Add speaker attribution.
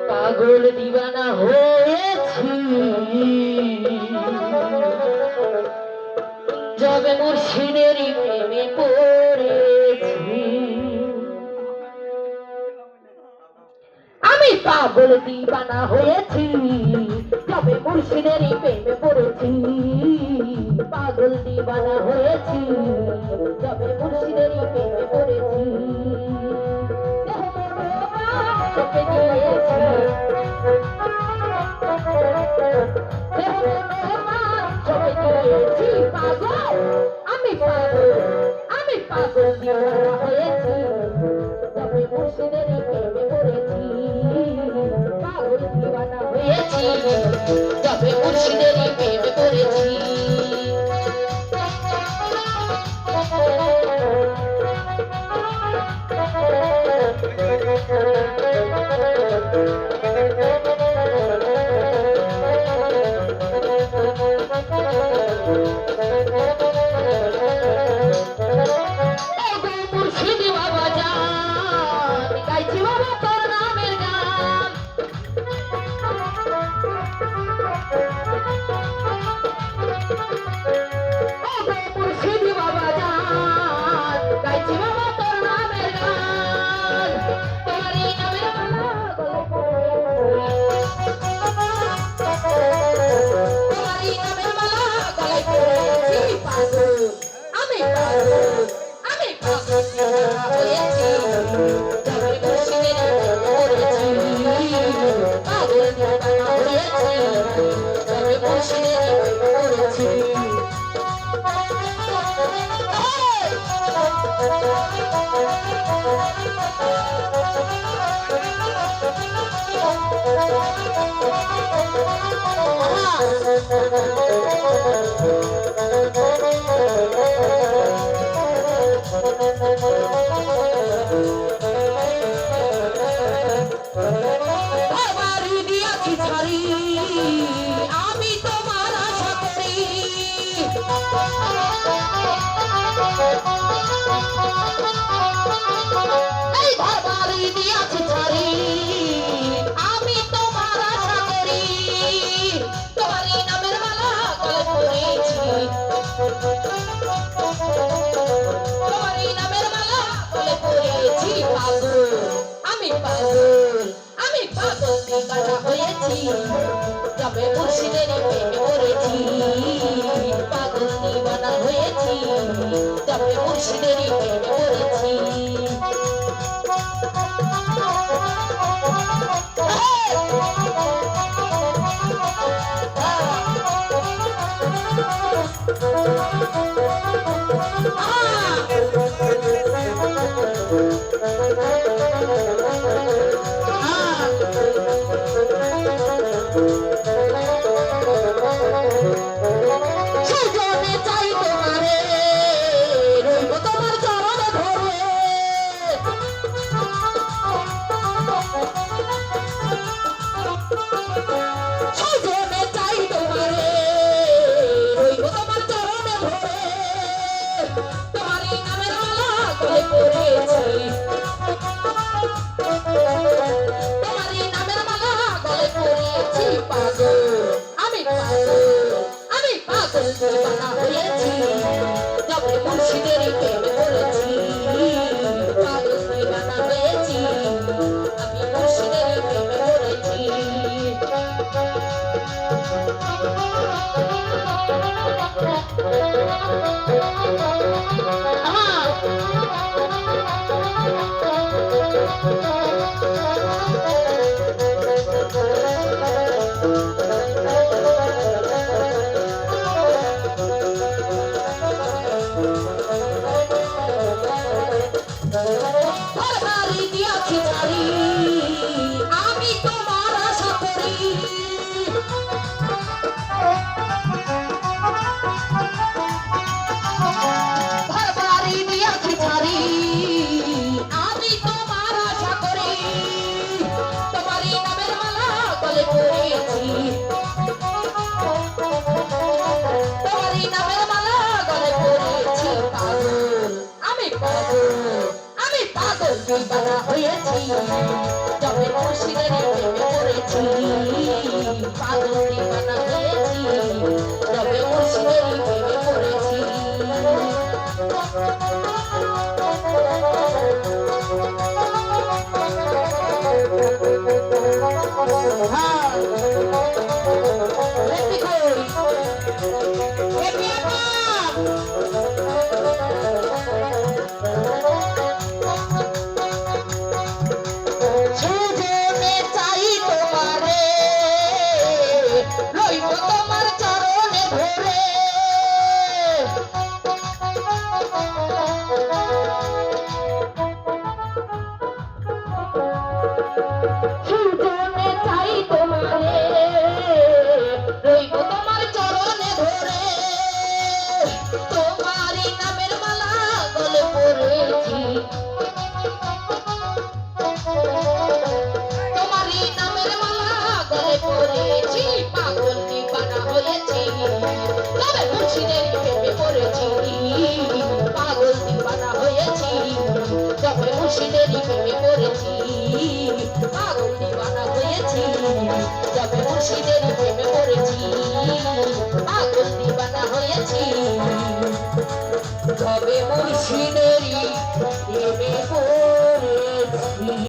Speaker 1: পাগল দিবানা হয়েছি যবে মুর্শিদেরই প্রেমে পড়েছি। আমি পাগল দিবানা হয়েছি যবে মুর্শিদেরই প্রেমে পড়েছি। পাগল দিবানা হয়েছি যবে মুর্শিদেরই প্রেমে পড়েছি। চোখে দিয়েছি চোখে দিয়েছি পাগল। আমি পাগল দিবানা হয়েছি যবে মুর্শিদেরই প্রেমে পড়েছি। পাগল দিবানা হয়েছি যবে মুর্শিদেরই প্রেমে পড়েছি। আমি তোমার আশা করি এই ঘরবাড়ি দিয়াছি ছাড়ি। আমি তোমার আশা করি তোমারই নামের মালা গলে পড়েছি। তোমারই নামের মালা গলে পড়েছি। আমি পাগল দিবানা হয়েছি যবে মুর্শিদেরই প্রেমে পড়েছি। পাগল দিবানা হয়েছি যবে মুর্শিদেরই প্রেমে পড়েছি। সুজনে চাই তোমারে রইব তোমার চরণে ধরে। সুজনে চাই তোমারে রইব তোমার চরণে ধরে। তোমারই নামের মালা গলে পড়েছি। তোমারই নামের মালা গলে পড়েছি। পাগল দিবানা হয়েছি যবে মুর্শিদেরই প্রেমে পড়েছি। পাগল দিবানা হয়েছি আমি মুর্শিদেরই প্রেমে পড়েছি। ঘরবাড়ি দিয়াছি ছাড়ি আমি তোমার আশা করি। ঘরবাড়ি দিয়াছি ছাড়ি আমি তোমার আশা করি। তোমারই নামের মালা গলে পড়েছি। তোমারই নামের মালা গলে পড়েছি। দিবানা হয়েছি যবে মুর্শিদের প্রেমে পড়েছি পাগল দিবানা হয়েছি যবে মুর্শিদের প্রেমে পড়েছি মুর্শিদেরই প্রেমে পড়েছি পাগল দিবানা হয়েছি যবে মুর্শিদেরই প্রেমে